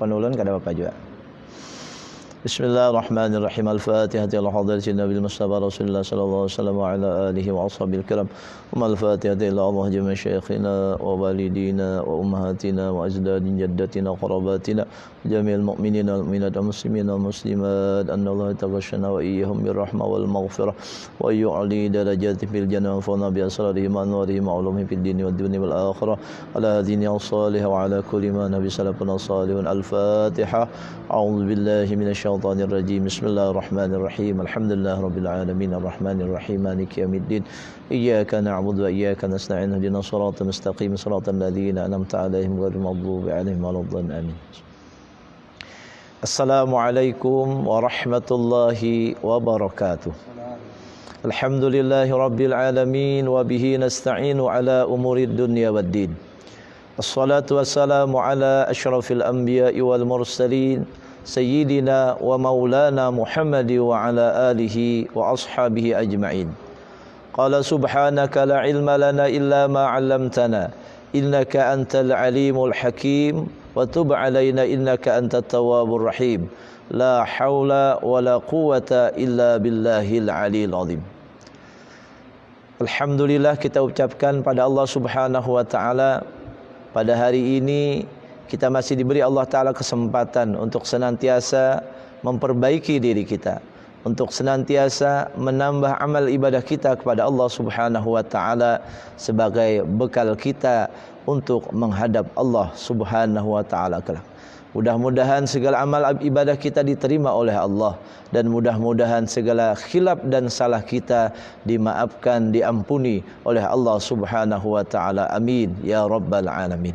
penulun kada apa juga. Bismillahirrahmanirrahim. Al-Fatihah ila hadratin Nabi Mustafa Rasulullah sallallahu alaihi wasallam wa ala alihi wa ashabil kiram. Al-Fatihah ila Allah jami'a syayikhina wa walidina wa ummahatina wa ajdadin jaddatina wa qarabatina jami'al mu'minina wal mu'minat wal muslimina wal muslimat anna Allah taghashana wa iyyahum birrahmah wal maghfirah wa yu'li darajati fil jannah wa fana bi asrarihim wa anwarihim wa ulumihim fid dini wad dunya wal akhirah ala dini as-salih wa ala kulli ma nabi salafuna salihun. Al-Fatihah. A'udzu billahi minasy الشيطان الرجيم. بسم الله الرحمن الرحيم. الحمد لله رب العالمين الرحمن الرحيم مالك يوم الدين إياك نعبد وإياك نستعين اهدنا الصراط المستقيم صراط الذين أنعمت عليهم غير المغضوب عليهم ولا الضالين آمين. السلام عليكم ورحمة الله وبركاته. الحمد لله رب العالمين وبه نستعين على أمور الدنيا والدين. الصلاة والسلام على أشرف الأنبياء والمرسلين Sayyidina wa maulana Muhammad wa ala alihi wa ashabihi ajma'in. Qala subhanaka la ilma lana illa ma 'allamtana innaka antal alimul hakim wa tub 'alaina innaka antat tawwabur rahim. La haula wa la quwwata illa billahil aliyil azim. Alhamdulillah, kita ucapkan pada Allah Subhanahu wa taala, pada hari ini kita masih diberi Allah Ta'ala kesempatan untuk senantiasa memperbaiki diri kita, untuk senantiasa menambah amal ibadah kita kepada Allah Subhanahu wa Ta'ala sebagai bekal kita untuk menghadap Allah Subhanahu wa Ta'ala kelak. Mudah-mudahan segala amal ibadah kita diterima oleh Allah, dan mudah-mudahan segala khilaf dan salah kita dimaafkan, diampuni oleh Allah Subhanahu wa Ta'ala. Amin ya rabbal alamin.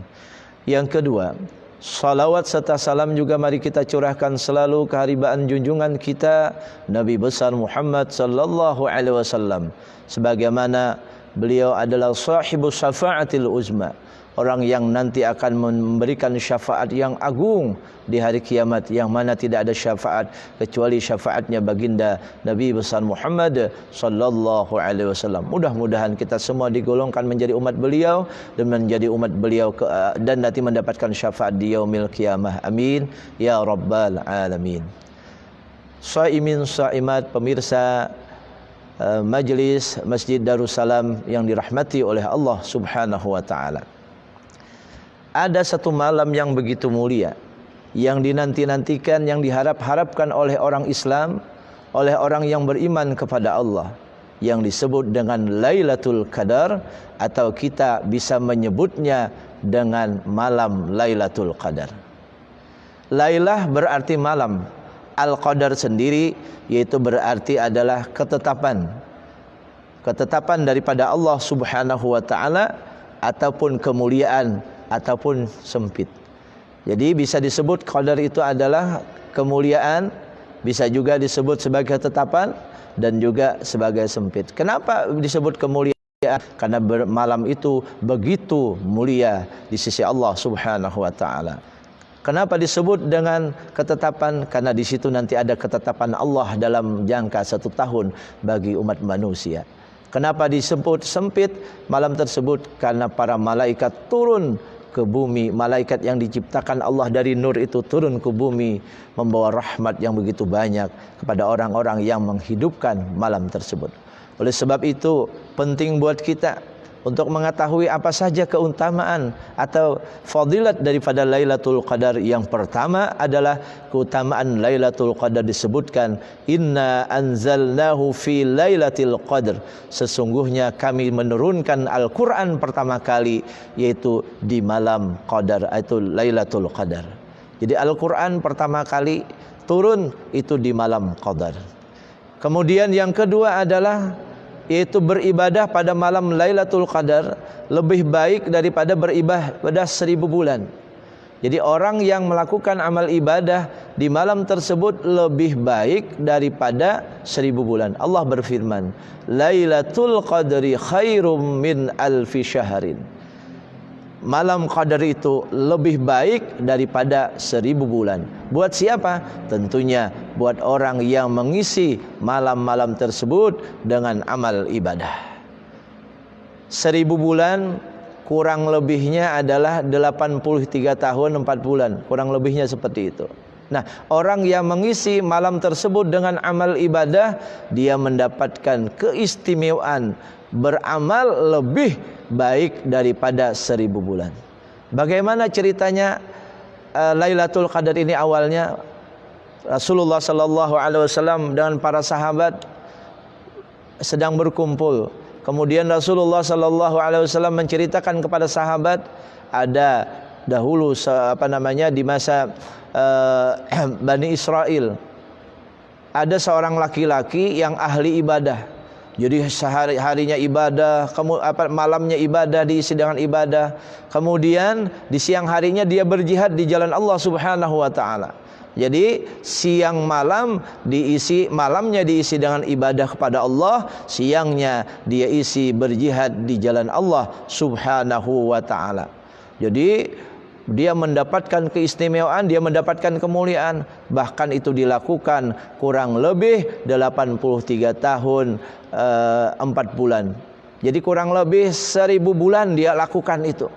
Yang kedua, salawat serta salam juga mari kita curahkan selalu ke haribaan junjungan kita Nabi besar Muhammad sallallahu alaihi wasallam, sebagaimana beliau adalah sahibus syafaatil uzma, orang yang nanti akan memberikan syafaat yang agung di hari kiamat, yang mana tidak ada syafaat kecuali syafaatnya baginda Nabi besar Muhammad sallallahu alaihi wasallam. Mudah-mudahan kita semua digolongkan menjadi umat beliau dan menjadi umat beliau dan nanti mendapatkan syafaat di yaumil qiyamah. Amin ya rabbal alamin. Shaimin shaimat, pemirsa majlis Masjid Darussalam yang dirahmati oleh Allah Subhanahu wa taala. Ada satu malam yang begitu mulia, yang dinanti-nantikan, yang diharap-harapkan oleh orang Islam, oleh orang yang beriman kepada Allah, yang disebut dengan Lailatul Qadar, atau kita bisa menyebutnya dengan malam Lailatul Qadar. Lailah berarti malam, Al-Qadar sendiri yaitu berarti adalah ketetapan. Ketetapan daripada Allah Subhanahu wa taala, ataupun kemuliaan, ataupun sempit. Jadi bisa disebut qadar itu adalah kemuliaan, bisa juga disebut sebagai ketetapan, dan juga sebagai sempit. Kenapa disebut kemuliaan? Karena malam itu begitu mulia di sisi Allah Subhanahu wa taala. Kenapa disebut dengan ketetapan? Karena di situ nanti ada ketetapan Allah dalam jangka 1 tahun bagi umat manusia. Kenapa disebut sempit malam tersebut? Karena para malaikat turun ke bumi, malaikat yang diciptakan Allah dari nur itu turun ke bumi membawa rahmat yang begitu banyak kepada orang-orang yang menghidupkan malam tersebut. Oleh sebab itu penting buat kita untuk mengetahui apa saja keutamaan atau fadilat daripada Lailatul Qadar. Yang pertama adalah keutamaan Lailatul Qadar disebutkan, inna anzalnahu fi lailatul qadr, sesungguhnya kami menurunkan Al-Quran pertama kali yaitu di malam Qadar, itu Lailatul Qadar. Jadi Al-Quran pertama kali turun itu di malam Qadar. Kemudian yang kedua adalah yaitu beribadah pada malam Lailatul Qadar lebih baik daripada beribadah 1000 bulan. Jadi orang yang melakukan amal ibadah di malam tersebut lebih baik daripada 1000 bulan. Allah berfirman, Lailatul Qadri khairum min alfi syahrin. Malam Qadar itu lebih baik daripada 1000 bulan. Buat siapa? Tentunya buat orang yang mengisi malam-malam tersebut dengan amal ibadah. 1000 bulan kurang lebihnya adalah 83 tahun 4 bulan, kurang lebihnya seperti itu. Nah, orang yang mengisi malam tersebut dengan amal ibadah, dia mendapatkan keistimewaan beramal lebih baik daripada 1000 bulan. Bagaimana ceritanya Lailatul Qadar ini? Awalnya Rasulullah sallallahu alaihi wasallam dengan para sahabat sedang berkumpul. Kemudian Rasulullah sallallahu alaihi wasallam menceritakan kepada sahabat, ada dahulu di masa Bani Israel, ada seorang laki-laki yang ahli ibadah. Jadi harinya ibadah, malamnya ibadah, diisi dengan ibadah. Kemudian di siang harinya dia berjihad di jalan Allah Subhanahu wa taala. Jadi siang malam malamnya diisi dengan ibadah kepada Allah, siangnya dia isi berjihad di jalan Allah Subhanahu wa taala. Jadi dia mendapatkan keistimewaan, dia mendapatkan kemuliaan. Bahkan itu dilakukan kurang lebih 83 tahun 4 bulan. Jadi kurang lebih 1000 bulan dia lakukan itu.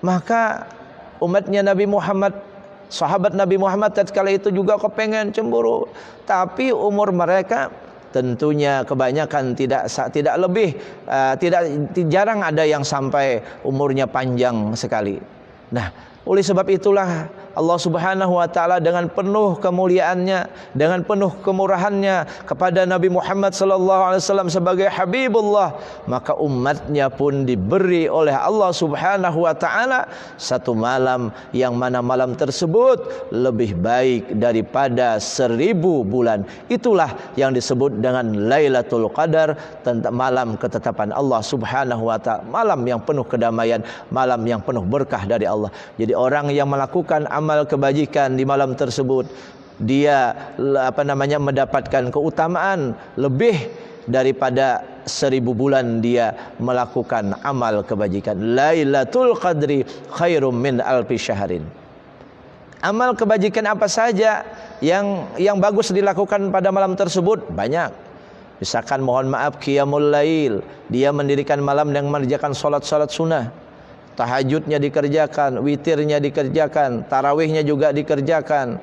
Maka umatnya Nabi Muhammad, sahabat Nabi Muhammad tatkala itu juga kepengen, cemburu. Tapi umur mereka tentunya kebanyakan tidak lebih, jarang ada yang sampai umurnya panjang sekali. Nah, oleh sebab itulah Allah Subhanahu wa taala dengan penuh kemuliaannya, dengan penuh kemurahannya kepada Nabi Muhammad sallallahu alaihi wasallam sebagai Habibullah, maka umatnya pun diberi oleh Allah Subhanahu wa taala satu malam yang mana malam tersebut lebih baik daripada 1000 bulan. Itulah yang disebut dengan Lailatul Qadar, tentang malam ketetapan Allah Subhanahu wa taala, malam yang penuh kedamaian, malam yang penuh berkah dari Allah. Jadi orang yang melakukan amal kebajikan di malam tersebut, dia mendapatkan keutamaan lebih daripada 1000 bulan dia melakukan amal kebajikan. Lailatul Qadri khairum min alfi syahrin. Amal kebajikan apa saja yang bagus dilakukan pada malam tersebut? Banyak. Misalkan mohon maaf qiyamul lail, dia mendirikan malam dan mengerjakan salat-salat sunnah. Tahajudnya dikerjakan, witirnya dikerjakan, tarawihnya juga dikerjakan.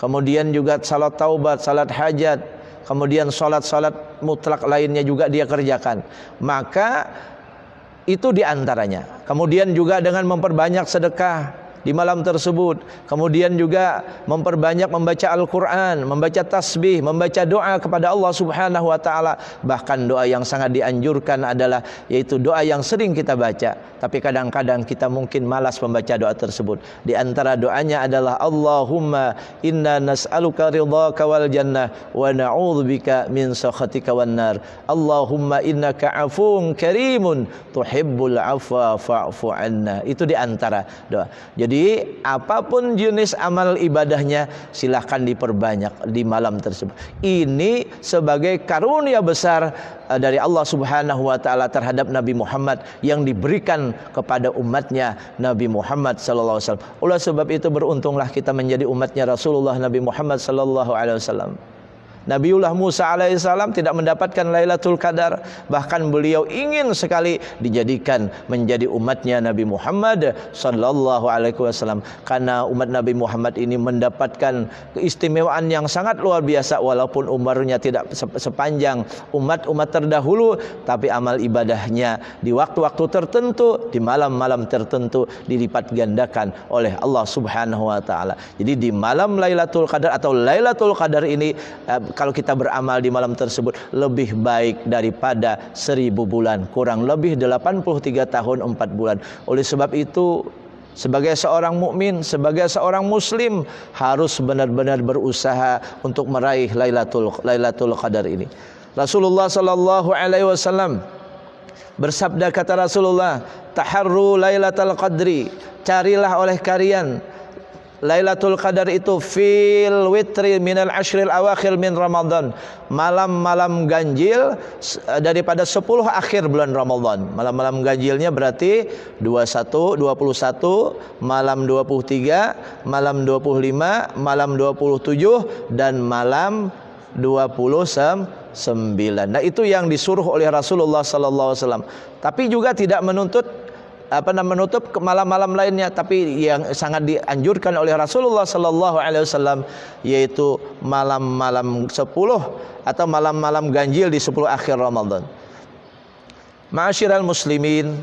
Kemudian juga salat taubat, salat hajat, kemudian salat-salat mutlak lainnya juga dia kerjakan. Maka itu diantaranya. Kemudian juga dengan memperbanyak sedekah di malam tersebut. Kemudian juga memperbanyak membaca Al-Quran, membaca tasbih, membaca doa kepada Allah Subhanahu wa ta'ala. Bahkan doa yang sangat dianjurkan adalah yaitu doa yang sering kita baca, tapi kadang-kadang kita mungkin malas membaca doa tersebut. Di antara doanya adalah Allahumma inna nas'aluka ridhaka wal jannah wa na'udzubika min sakhatika wan nar. Allahumma innaka afuwun karimun tuhibbul afwa fa'fu anna. Itu di antara doa. Jadi apapun jenis amal ibadahnya silahkan diperbanyak di malam tersebut. Ini sebagai karunia besar dari Allah Subhanahu wa taala terhadap Nabi Muhammad yang diberikan kepada umatnya Nabi Muhammad sallallahu alaihi wasallam. Oleh sebab itu beruntunglah kita menjadi umatnya Rasulullah Nabi Muhammad sallallahu alaihi wasallam. Nabiullah Musa alaihissalam tidak mendapatkan Lailatul Qadar, bahkan beliau ingin sekali dijadikan menjadi umatnya Nabi Muhammad sallallahu alaihi wasallam, karena umat Nabi Muhammad ini mendapatkan keistimewaan yang sangat luar biasa. Walaupun umurnya tidak sepanjang umat-umat terdahulu, tapi amal ibadahnya di waktu-waktu tertentu, di malam-malam tertentu dilipat gandakan oleh Allah Subhanahu wa taala. Jadi di malam Lailatul Qadar atau Lailatul Qadar ini, kalau kita beramal di malam tersebut lebih baik daripada 1000 bulan, kurang lebih 83 tahun 4 bulan. Oleh sebab itu, sebagai seorang mukmin, sebagai seorang muslim, harus benar-benar berusaha untuk meraih Lailatul Qadar ini. Rasulullah sallallahu alaihi wasallam bersabda, kata Rasulullah, taharru Lailatul Qadri, carilah oleh kalian Lailatul Qadar itu fil witri minal ashril awakhir min Ramadan, malam-malam ganjil daripada 10 akhir bulan Ramadan. Malam-malam ganjilnya berarti 21, 21, malam 23, malam 25, malam 27 dan malam 29. Nah, itu yang disuruh oleh Rasulullah sallallahu alaihi wasallam. Tapi juga tidak menuntut menutup ke malam-malam lainnya. Tapi yang sangat dianjurkan oleh Rasulullah sallallahu alaihi wasallam yaitu malam-malam 10 atau malam-malam ganjil di 10 akhir Ramadan. Ma'asyiral muslimin,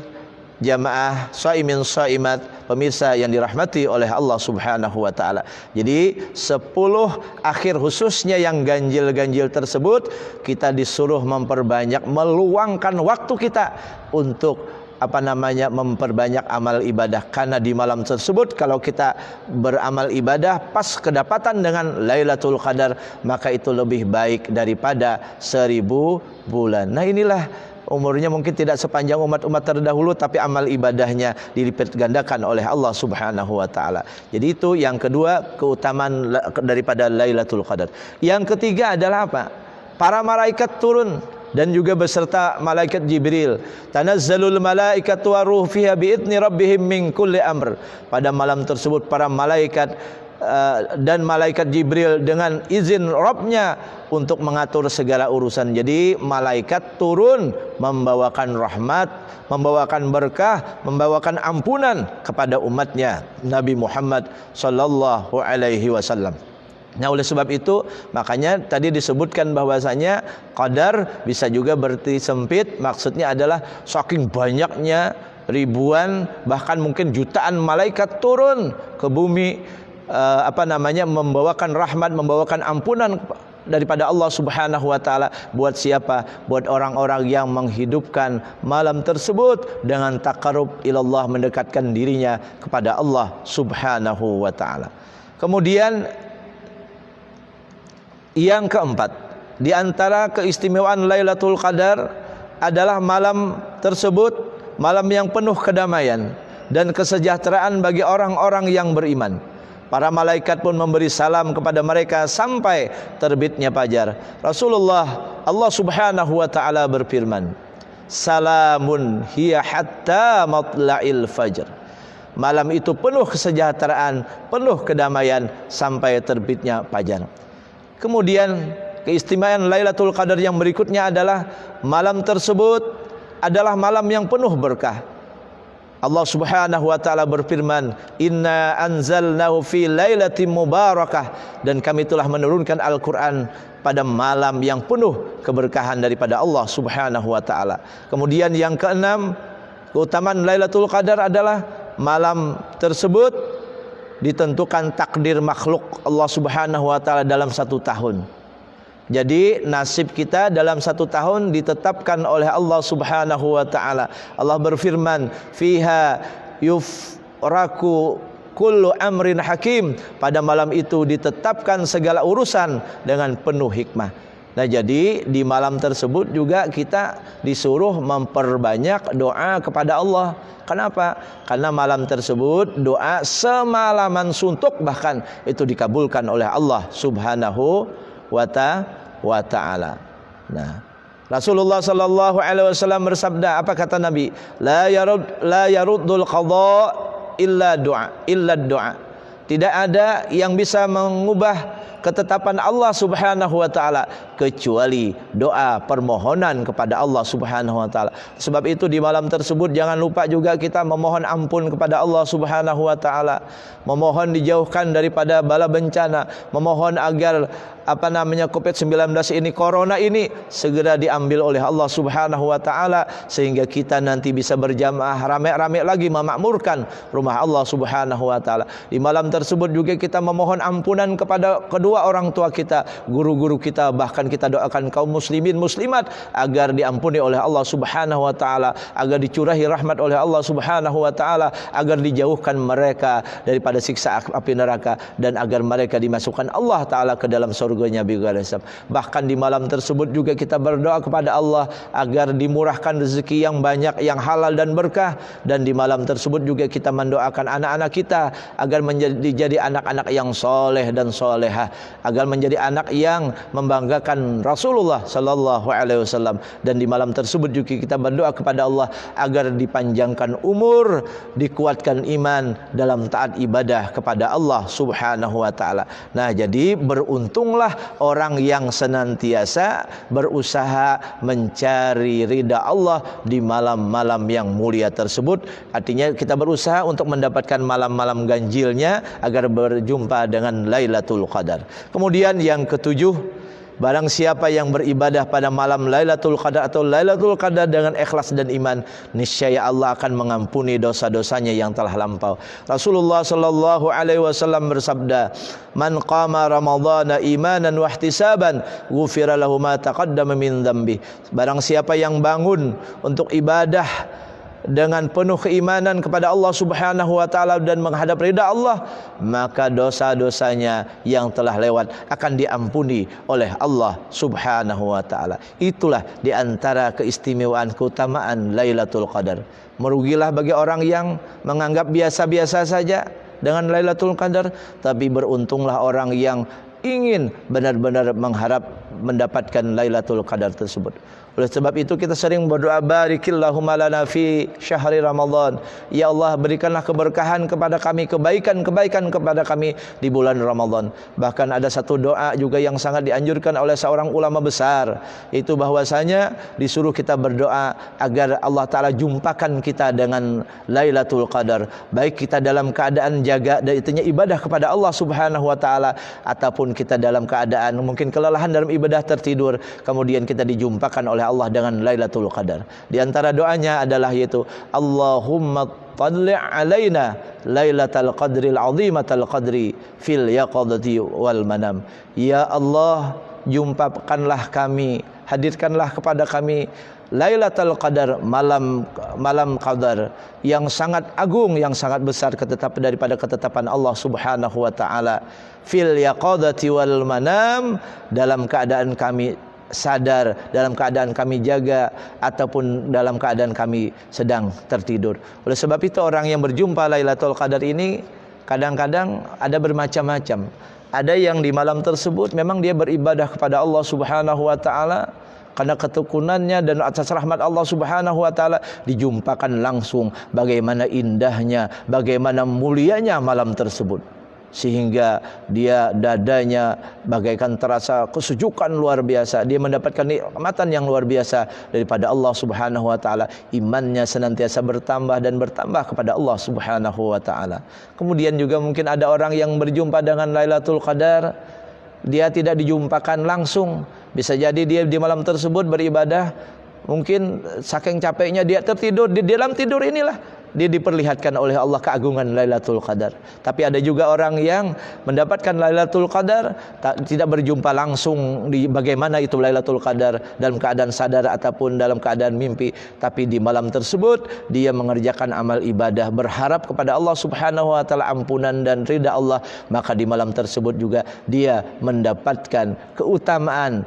jamaah shaimin shaimat, pemirsa yang dirahmati oleh Allah Subhanahu wa taala. Jadi 10 akhir khususnya yang ganjil-ganjil tersebut kita disuruh memperbanyak, meluangkan waktu kita untuk memperbanyak amal ibadah. Karena di malam tersebut kalau kita beramal ibadah pas kedapatan dengan Lailatul Qadar, maka itu lebih baik daripada 1000 bulan. Nah, inilah umurnya mungkin tidak sepanjang umat-umat terdahulu, tapi amal ibadahnya dilipat gandakan oleh Allah Subhanahu wa taala. Jadi itu yang kedua, keutamaan daripada Lailatul Qadar. Yang ketiga adalah apa? Para malaikat turun dan juga beserta malaikat Jibril. Tanazzalul malaikatu waruh fiha biidzni rabbihim min kulli amr. Pada malam tersebut para malaikat dan malaikat Jibril dengan izin Rabbnya untuk mengatur segala urusan. Jadi malaikat turun membawakan rahmat, membawakan berkah, membawakan ampunan kepada umatnya Nabi Muhammad sallallahu alaihi wasallam. Nah, oleh sebab itu makanya tadi disebutkan bahwasanya qadar bisa juga berarti sempit. Maksudnya adalah saking banyaknya ribuan bahkan mungkin jutaan malaikat turun ke bumi, membawakan rahmat, membawakan ampunan daripada Allah Subhanahu wa taala. Buat siapa? Buat orang-orang yang menghidupkan malam tersebut dengan taqarrub ilallah, mendekatkan dirinya kepada Allah Subhanahu wa taala. Kemudian yang keempat, di antara keistimewaan Lailatul Qadar adalah malam tersebut malam yang penuh kedamaian dan kesejahteraan bagi orang-orang yang beriman. Para malaikat pun memberi salam kepada mereka sampai terbitnya fajar. Allah Subhanahu wa taala berfirman, "Salamun hiya hatta matla'il fajr." Malam itu penuh kesejahteraan, penuh kedamaian sampai terbitnya fajar. Kemudian keistimewaan Lailatul Qadar yang berikutnya adalah malam tersebut adalah malam yang penuh berkah. Allah Subhanahu wa taala berfirman, "Inna anzalnahu fi lailatin mubarakah." Dan kami telah menurunkan Al-Qur'an pada malam yang penuh keberkahan daripada Allah Subhanahu wa taala. Kemudian yang keenam, keutamaan Lailatul Qadar adalah malam tersebut ditentukan takdir makhluk Allah Subhanahu wa taala dalam 1 tahun. Jadi nasib kita dalam 1 tahun ditetapkan oleh Allah Subhanahu wa taala. Allah berfirman, "Fiha yufraku kullu amrin hakim." Pada malam itu ditetapkan segala urusan dengan penuh hikmah. Nah, jadi di malam tersebut juga kita disuruh memperbanyak doa kepada Allah. Kenapa? Karena malam tersebut doa semalaman suntuk bahkan itu dikabulkan oleh Allah Subhanahu wa ta'ala. Nah, Rasulullah sallallahu alaihi wasallam bersabda, apa kata Nabi? La yaruddul qadha illa du'a. Tidak ada yang bisa mengubah ketetapan Allah Subhanahu wa taala kecuali doa permohonan kepada Allah Subhanahu wa taala. Sebab itu di malam tersebut jangan lupa juga kita memohon ampun kepada Allah Subhanahu wa taala, memohon dijauhkan daripada bala bencana, memohon agar COVID-19 ini, corona ini segera diambil oleh Allah Subhanahu wa taala sehingga kita nanti bisa berjamaah rame-rame lagi memakmurkan rumah Allah Subhanahu wa taala. Di malam tersebut juga kita memohon ampunan kepada kedua orang tua kita, guru-guru kita, bahkan kita doakan kaum muslimin muslimat agar diampuni oleh Allah Subhanahu wa taala, agar dicurahi rahmat oleh Allah Subhanahu wa taala, agar dijauhkan mereka daripada siksa api neraka dan agar mereka dimasukkan Allah taala ke dalam surganya bighairi hisab. Bahkan di malam tersebut juga kita berdoa kepada Allah agar dimurahkan rezeki yang banyak, yang halal dan berkah. Dan di malam tersebut juga kita mendoakan anak-anak kita agar menjadi anak-anak yang soleh dan solehah, agar menjadi anak yang membanggakan Rasulullah sallallahu alaihi wasallam. Dan di malam tersebut juga kita berdoa kepada Allah agar dipanjangkan umur, dikuatkan iman dalam taat ibadah kepada Allah Subhanahu wa taala. Nah, jadi beruntunglah beruntunglah orang yang senantiasa berusaha mencari ridha Allah di malam-malam yang mulia tersebut. Artinya kita berusaha untuk mendapatkan malam-malam ganjilnya agar berjumpa dengan Lailatul Qadar. Kemudian yang ketujuh, barang siapa yang beribadah pada malam Lailatul Qadar atau Lailatul Qadar dengan ikhlas dan iman, niscaya Allah akan mengampuni dosa-dosanya yang telah lampau. Rasulullah sallallahu alaihi wasallam bersabda, "Man qama ramadhana imanan wa ihtisaban, ghufira lahu ma taqaddama min dzambi." Barang siapa yang bangun untuk ibadah dengan penuh keimanan kepada Allah Subhanahu wa taala dan menghadap ridha Allah, maka dosa-dosanya yang telah lewat akan diampuni oleh Allah Subhanahu wa taala. Itulah di antara keistimewaan keutamaan Lailatul Qadar. Merugilah bagi orang yang menganggap biasa-biasa saja dengan Lailatul Qadar, tapi beruntunglah orang yang ingin benar-benar mengharap mendapatkan Lailatul Qadar tersebut. Oleh sebab itu kita sering berdoa, barikillahumma lana fi syahri Ramadan. Ya Allah, berikanlah keberkahan kepada kami, kebaikan-kebaikan kepada kami di bulan Ramadan. Bahkan ada satu doa juga yang sangat dianjurkan oleh seorang ulama besar, itu bahwasanya disuruh kita berdoa agar Allah Ta'ala jumpakan kita dengan Lailatul Qadar, baik kita dalam keadaan jaga dan itunya ibadah kepada Allah Subhanahu wa taala, ataupun kita dalam keadaan mungkin kelelahan dalam ibadah tertidur, kemudian kita dijumpakan oleh Allah dengan Lailatul Qadar. Di antara doanya adalah yaitu Allahumma talli' alaina Lailatul Qadril azimatal qadri fil yaqadati wal manam. Ya Allah, jumpakanlah kami, hadirkanlah kepada kami Lailatul Qadar, malam qadar yang sangat agung, yang sangat besar daripada ketetapan Allah Subhanahu wa taala, fil yaqadati wal manam, dalam keadaan kami sadar, dalam keadaan kami jaga, ataupun dalam keadaan kami sedang tertidur. Oleh sebab itu orang yang berjumpa Lailatul Qadar ini kadang-kadang ada bermacam-macam. Ada yang di malam tersebut memang dia beribadah kepada Allah Subhanahu wa taala, karena ketekunannya dan atas rahmat Allah Subhanahu wa taala dijumpakan langsung bagaimana indahnya, bagaimana mulianya malam tersebut, sehingga dia dadanya bagaikan terasa kesejukan luar biasa. Dia mendapatkan nikmatan yang luar biasa daripada Allah Subhanahu wa taala. Imannya senantiasa bertambah dan bertambah kepada Allah Subhanahu wa taala. Kemudian juga mungkin ada orang yang berjumpa dengan Lailatul Qadar, dia tidak dijumpakan langsung. Bisa jadi dia di malam tersebut beribadah, mungkin saking capeknya dia tertidur. Di dalam tidur inilah dia diperlihatkan oleh Allah keagungan Lailatul Qadar. Tapi ada juga orang yang mendapatkan Lailatul Qadar tidak berjumpa langsung di bagaimana itu Lailatul Qadar dalam keadaan sadar ataupun dalam keadaan mimpi, tapi di malam tersebut dia mengerjakan amal ibadah, berharap kepada Allah Subhanahu wa taala ampunan dan ridha Allah, maka di malam tersebut juga dia mendapatkan keutamaan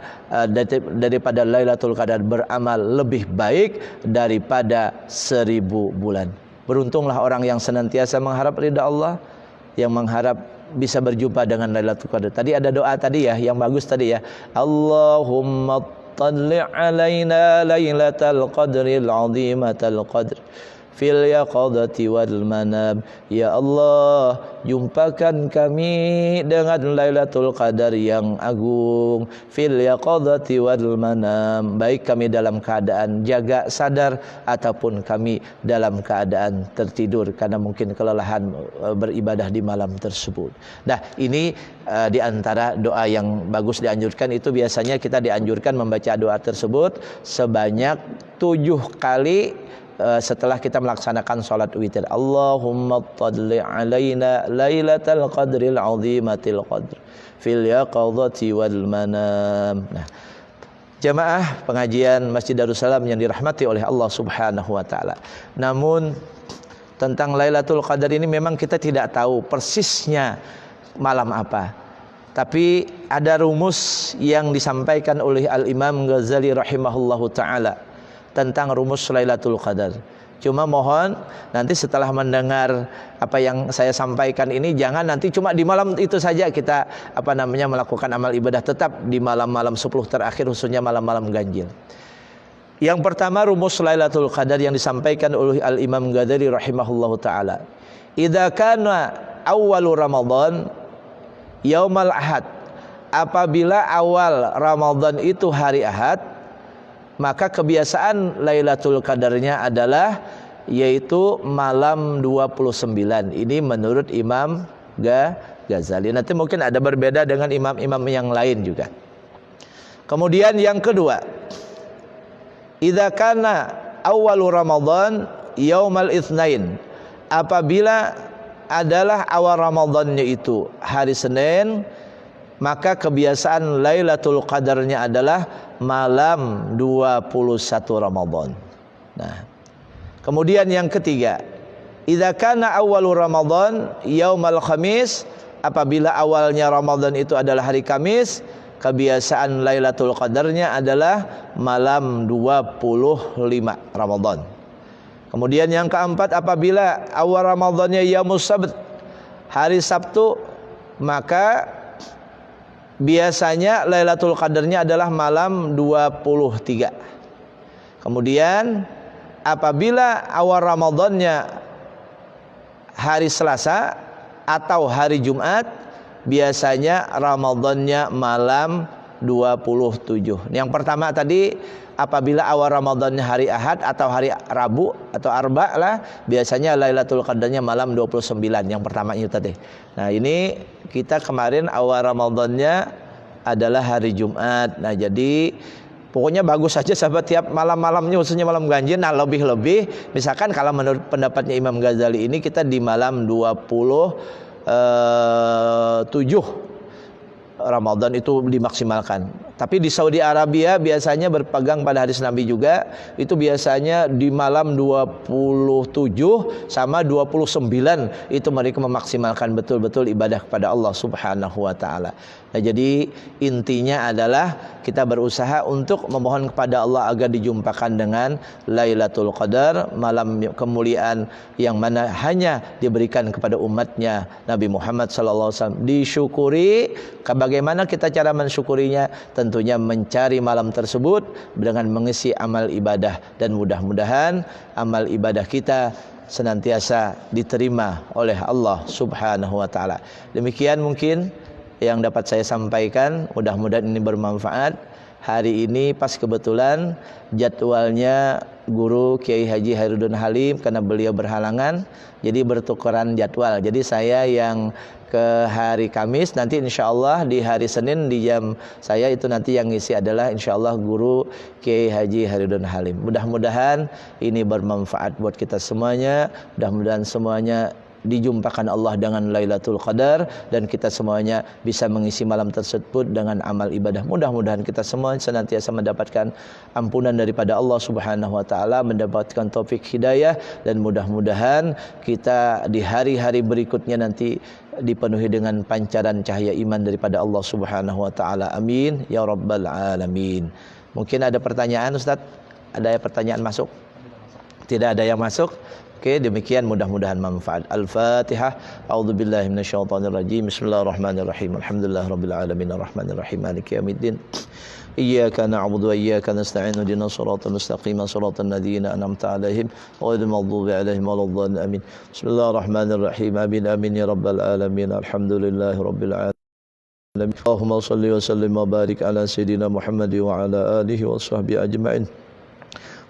daripada Lailatul Qadar, beramal lebih baik daripada 1000 bulan. Beruntunglah orang yang senantiasa mengharap ridha Allah, yang mengharap bisa berjumpa dengan Lailatul Qadar. Tadi ada doa tadi ya, yang bagus tadi ya. Allahumma talli' alaina Lailatul Qadril azimatal qadr fil yaqadati wal manam. Ya Allah, jumpakan kami dengan Lailatul Qadar yang agung, fil yaqadati wal manam, baik kami dalam keadaan jaga sadar ataupun kami dalam keadaan tertidur karena mungkin kelelahan beribadah di malam tersebut. Nah, ini di antara doa yang bagus dianjurkan, itu biasanya kita dianjurkan membaca doa tersebut sebanyak 7 kali setelah kita melaksanakan salat witir. Allahumma talli' alaina Lailatul Qadril azimatil qadr fil yaqadati wal manam. Nah, jamaah pengajian Masjid Darussalam yang dirahmati oleh Allah Subhanahu wa taala. Namun tentang Lailatul Qadar ini memang kita tidak tahu persisnya malam apa. Tapi ada rumus yang disampaikan oleh Al-Imam Ghazali rahimahullahu taala tentang rumus Lailatul Qadar. Cuma mohon nanti setelah mendengar apa yang saya sampaikan ini, jangan nanti cuma di malam itu saja kita melakukan amal ibadah, tetap di malam-malam 10 terakhir, khususnya malam-malam ganjil. Yang pertama, rumus Lailatul Qadar yang disampaikan oleh Al-Imam Ghazali rahimahullahu taala. Idza kana awwalu Ramadan yaumal ahad apabila awal Ramadan itu hari Ahad, maka kebiasaan Lailatul Qadarnya adalah yaitu malam 29. Ini menurut Imam Ghazali. Nanti mungkin ada berbeda dengan imam-imam yang lain juga. Kemudian yang kedua, idza kana awwalu Ramadan yaumal itsnain, apabila adalah awal Ramadannya itu hari Senin, maka kebiasaan Lailatul Qadarnya adalah malam 21 Ramadan. Nah, kemudian yang ketiga, idza kana awwalu Ramadan yaumal Khamis, apabila awalnya Ramadan itu adalah hari Kamis, kebiasaan Lailatul Qadarnya adalah malam 25 Ramadan. Kemudian yang keempat, apabila awal Ramadannya Yaumus Sabt, hari Sabtu, maka biasanya Lailatul Qadarnya adalah malam 23. Kemudian apabila awal Ramadannya hari Selasa atau hari Jumat, biasanya Ramadannya malam 27. Yang pertama tadi, apabila awal Ramadannya hari Ahad atau hari Rabu atau Arba lah, biasanya Lailatul Qadarnya malam 29. Yang pertama itu tadi. Nah, ini kita kemarin awal Ramadannya adalah hari Jumat. Nah, jadi pokoknya bagus saja sahabat, tiap malam-malamnya khususnya malam ganjil. Nah, lebih-lebih misalkan kalau menurut pendapatnya Imam Ghazali ini kita di malam 27 Ramadan itu dimaksimalkan. Tapi di Saudi Arabia biasanya berpegang pada hadis Nabi juga, itu biasanya di malam 27 sama 29 itu mereka memaksimalkan betul-betul ibadah kepada Allah Subhanahu wa taala. Nah, jadi intinya adalah kita berusaha untuk memohon kepada Allah agar dijumpakan dengan Lailatul Qadar, malam kemuliaan yang mana hanya diberikan kepada umatnya Nabi Muhammad SAW. Disyukuri, bagaimana kita cara mensyukurinya? Tentunya mencari malam tersebut dengan mengisi amal ibadah, dan mudah-mudahan amal ibadah kita senantiasa diterima oleh Allah Subhanahu wa taala. Demikian mungkin yang dapat saya sampaikan, mudah-mudahan ini bermanfaat. Hari ini pas kebetulan jadwalnya Guru Kiai Haji Hairudin Halim karena beliau berhalangan, jadi bertukaran jadwal. Jadi saya yang ke hari Kamis, nanti insya Allah di hari Senin di jam saya itu nanti yang ngisi adalah insya Allah Guru Kiai Haji Hairudin Halim. Mudah-mudahan ini bermanfaat buat kita semuanya. Mudah-mudahan semuanya dijumpakan Allah dengan Lailatul Qadar, dan kita semuanya bisa mengisi malam tersebut dengan amal ibadah. Mudah-mudahan kita semua senantiasa mendapatkan ampunan daripada Allah Subhanahu wa taala, mendapatkan taufik hidayah, dan mudah-mudahan kita di hari-hari berikutnya nanti dipenuhi dengan pancaran cahaya iman daripada Allah Subhanahu wa taala. Amin ya rabbal alamin. Mungkin ada pertanyaan, Ustaz? Ada pertanyaan masuk? Tidak ada yang masuk? Oke, demikian mudah-mudahan manfaat. Al-Fatihah. A'udzubillahi minasyaitonirrajim. Bismillahirrahmanirrahim. Alhamdulillahirabbil alamin arrahmanirrahim maliki yaumiddin. Iyyaka na'budu wa iyyaka nasta'in. Ihdinas siratal mustaqim, siratal ladzina an'amta 'alaihim ghairil maghdubi 'alaihim waladdallin. Amin. Bismillahirrahmanirrahim. Amin amin ya rabbal alamin. Alhamdulillahirabbil alamin. Allahumma shalli wa sallim wa barik ala sayidina Muhammad wa ala alihi wa sahbihi ajma'in.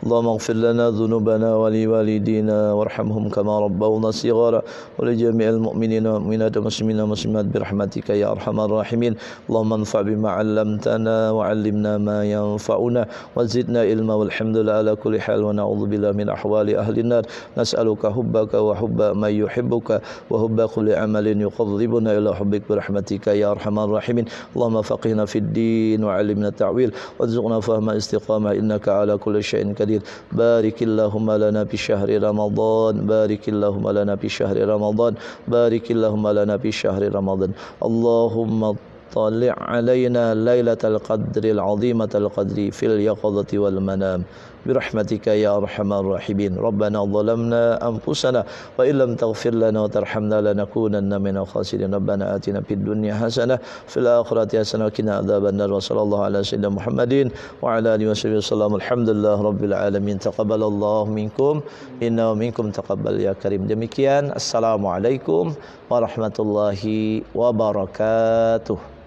اللهم اغفر لنا ذنوبنا ولوالدينا وارحمهم كما ربونا صغارا ولجميع المؤمنين والمؤمنات والمسلمين والمسلمات برحمتك يا ارحم الراحمين. اللهم انفع بما علمتنا وعلمنا ما ينفعنا وزدنا علما والحمد لله على كل حال ونعوذ بالله من احوال اهل النار. نسالك حبك وحب من يحبك وحب كل عمل يقربنا الى حبك برحمتك يا ارحم الراحمين. اللهم فقهنا في الدين وعلمنا التأويل وارزقنا فهم استقامة انك على كل شيء قدير. بارك اللهم لنا في شهر رمضان. بارك اللهم لنا في شهر رمضان. بارك اللهم لنا في شهر رمضان. اللهم طلع علينا ليلة القدر العظيمة القدر في اليقظة والمنام برحمتك يا أرحم الراحمين. ربنا ظلمنا أنفسنا وإن لم تغفر لنا وترحمنا لنكونن من الخاسرين. ربنا آتنا في الدنيا حسنة في الآخرة حسنة وقنا عذاب النار. وصلى الله على سيدنا محمد وعلى آله وصحبه وسلم. الحمد لله رب العالمين. تقبل الله منكم إنه منكم تقبل يا كريم. Demikian, assalamualaikum warahmatullahi wabarakatuh.